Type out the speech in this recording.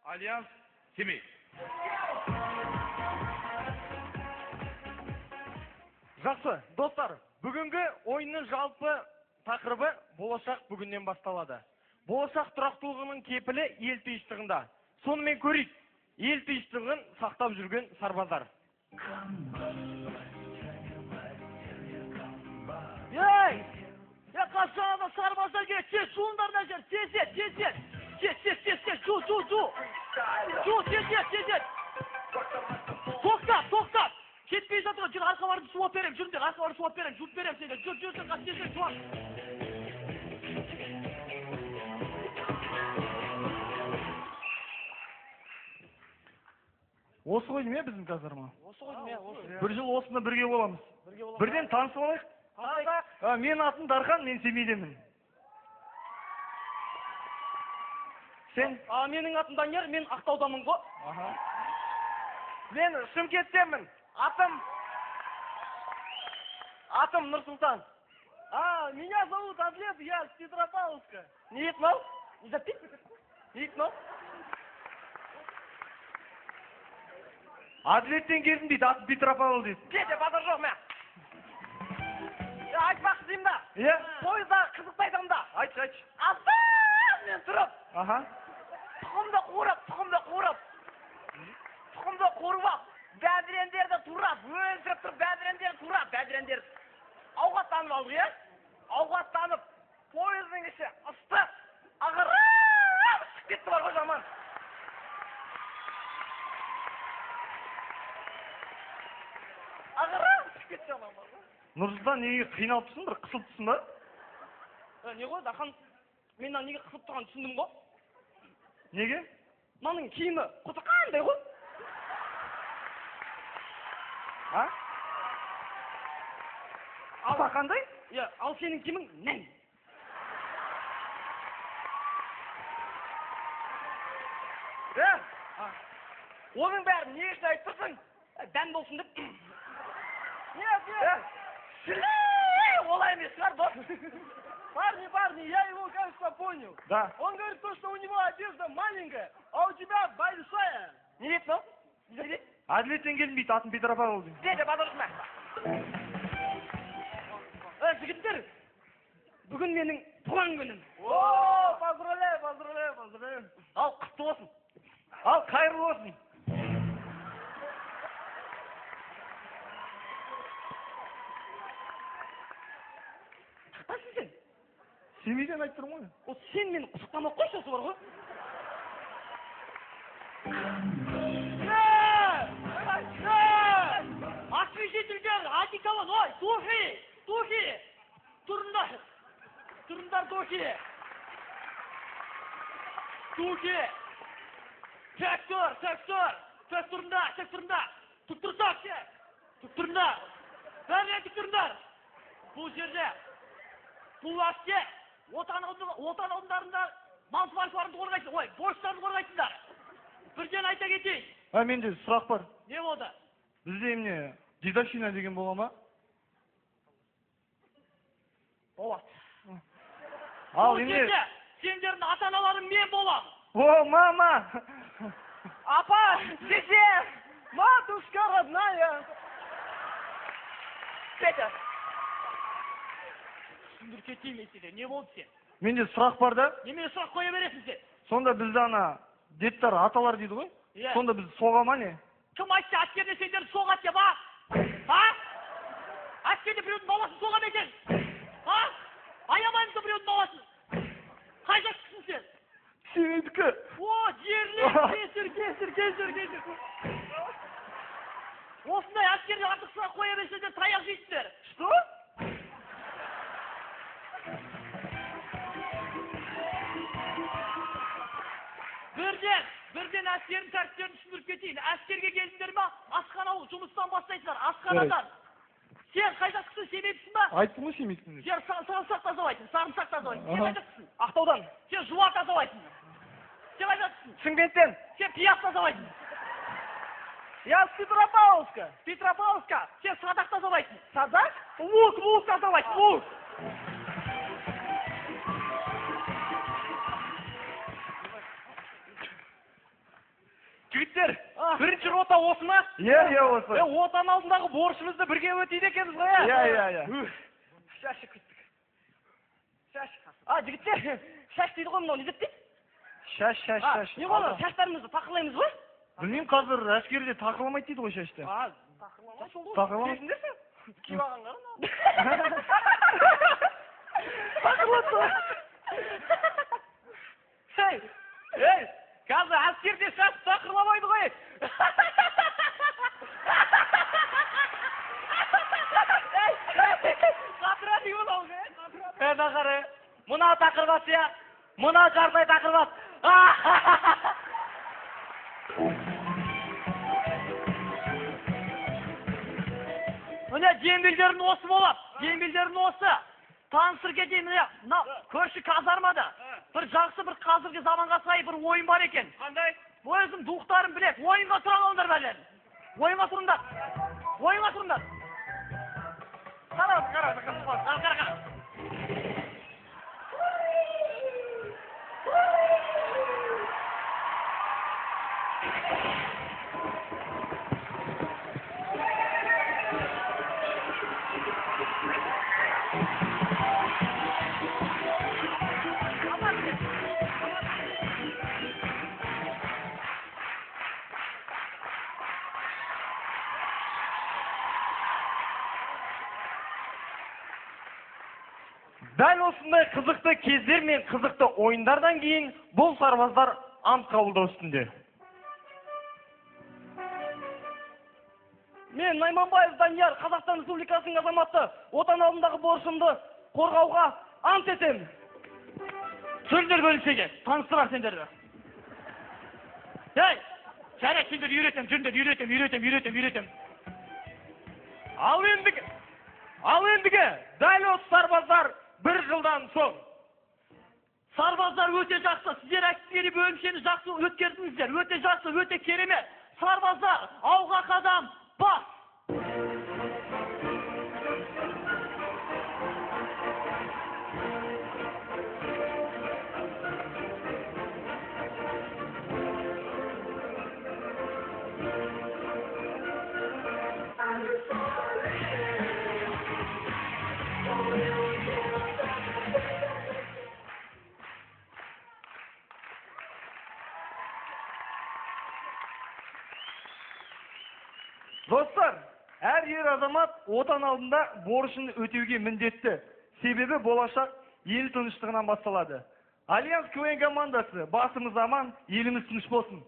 Альянс Семей. Жақсы, достар, бүгінгі ойынның жалпы тақырыбы болашақ бүгіннен басталады. Болашақ тұрақтылығының кепілі ел тыныштығында. Сонымен көрейік, ел тыныштығын сақтап жүрген сарбаздар. Ей! Я қашағында сарбаздар керек, тез жуындарына жер, тез. Жу. Жу, тез. Тоқтап. Кетпей жатыр, жүр арқаларды суап берем, жүріңдер, арқаларды суап берем, жуып берем сендер, жүр, қастезер, жуап. Осы ғой не біздің қазір ма? Осы ғой не, осы. Бір жыл осында бірге боламыз. Бірден танысып алайық. Мен атым Дархан, мен Семейдемін. Сен? Менің атым Данияр, мен Ақтаудамын ғой. Мен Шымкенттемін. Атым Нұрсұлтан. Меня зовут Адлет, я с Петропавловска. Не етмал? Не запить? Не етмал? Адлеттен келдім дейді, аты Петропавл дейді. Кете, базар жоқ мен. Айтпақшы деймін да. Е? Пойызда қызықты айтамын да. Айтшы. Мен тұрып. Тұқымды қуырып ап, бәдірендерді турап, өлтіріп тұрып бәдірендерді турап, бәдірендер ауғаттанып алды, е? Ауғаттанып, пойыздың іші ысты, ағырып шық кетті бар ғой жаман. Ағырып шық кетті жаман бар ғой. Нұрсұлтан, неге қиналып тұрсың, бір қысылып тұрсың ба? Не ғой, Дархан, менен неге қысылып тұрғанын түсіндім ғой. Неге? Маның киімі құты қандай ғой? Құта қандай? Ал сенің киімің нәң. Оның бәрін не үшін айтып тұрсың? Дән болсын деп. Нет. Олай емес шығар, дос. Парни, я его, кажется, понял. Да. Он говорит, что у него одежда маленькая, а у тебя большая. Не дейді, но? Не дейді? Әділеттен келдім дейді, атын Петропавл дейді. Деді, базаршыма. Жігіттер, бүгін менің туған күнім. Поздравляю. Ал, құтты болсын. Ал, қайырлы болсын. Қайсың сен? Семейден айтып тұрмын ғой. О, сен мені құттықтамақ қойшы, осы бар ғой. Освещительдер, одеколон, ой, духи. Тұрындар духи. Тек тұрындар. Тұқтырсақ се. Тұқтырындар. Бәріне тұқтырындар. Бұл жерде, бұл әсте, отан ұлдарында мансуаршыларымды қорғайтын, ой, борыштарымды қорғайтындар. Бірден айта кетейін. Менде сұрақ бар. Не болды? Бізде емне дедовщина деген бола ма? Болады. Ал емне... Сендердің ата-аналарың мен болам. О, мама! Апа, деде, матушка родная. Петя. Түсіндір кетейін меселе, не болды сен? Менде сұрақ бар да. Немен сұрақ қоя бересің сен? Сонда бізді ана деттар, аталар дейді ғой. Сонда бізді соға ма не? Кім айтты әскерде сендерді соғады деп, а? Әскерде біреудің баласын соға ма екен? Аямаймыз біреудің баласын. Қай жақтысың сен? Семейдікі. О, жерлер, кесір. Осындай әскерде артық сұрақ қоя берсеңдер таяқ жейсіңдер. Что? Бірден әскердің тәртіптерін түсіндіріп кетейін. Әскерге келдіңдер ма? Асхана жұмыстан бастайсыңдар, асханадан. Сен қай жақтысың, Семейдісің ба? Айттың ғой Семейдісің. Сен сарымсақ тазалайтын. Сен қай жақтысың? Ақтаудан. Сен жуа тазалайтын. Сен қай жақтысың? Шымкенттен. Сен пияз тазалайтын. Я с Петропавловска. Сен садақ тазалайтын. Садақ? Лук тазалайтын, лук. Жігіттер, бірінші рота осы ма? Иә, осы. Отан алдындағы борышымызды бірге өтейді екенбіз ғой, Иә. Шашы күттік. Шаш. Жігіттер, шаш дейді ғой мынау, не деп дейді? Шаш. Не болды, шаштарымызды тақырлаймыз ғой? Білмеймін, қазір әскерде тақырламайды дейді ғой шашты. Тақырламайды. Түсіндесің? Киіп алғанға. Тақырлатты. Ей, қазір әскерде шаш тақырламайды ғой. Қатыра деймін мынау, Дағары, мұна тақырбас, я. Мұна жардай тақырбас. Міне дембелдерін осы болады. Дембелдерін осы. Танысыр кетейін, мына көрші казармада. Бір жақсы бір қазіргі заманға сай бір ойын бар екен. Қандай? Өзім дұқтарым білет. Ойынға тұра қалыңдар бәлен. Ойынға тұрыңдар. Ойынға тұрыңдар. Қара. Дәл осындай қызықты кездер мен қызықты ойындардан кейін бұл сарбаздар ант қабылдау үстінде. Мен Найманбаев Данияр, Қазақстан Республикасының азаматы, отан алдындағы борышымды қорғауға ант етемін. Сөздер бөлісеге, Таныстырар сендерді. Ей, жарайды, сендер үйретем. Ал ендігі, дәл осы сарбаздар бір жылдан соң. Сарбаздар өте жақсы, сіздер әскери бөлімшені жақсы өткердіңіздер, өте жақсы, өте керемет. Сарбаздар, ауға қадам, бас! Достар, әр ер азамат отан алдында борышын өтеуге міндетті. Себебі болашақ ел тыныштығынан басталады. Альянс КВН командасы, басымыз аман, еліміз тыныш болсын.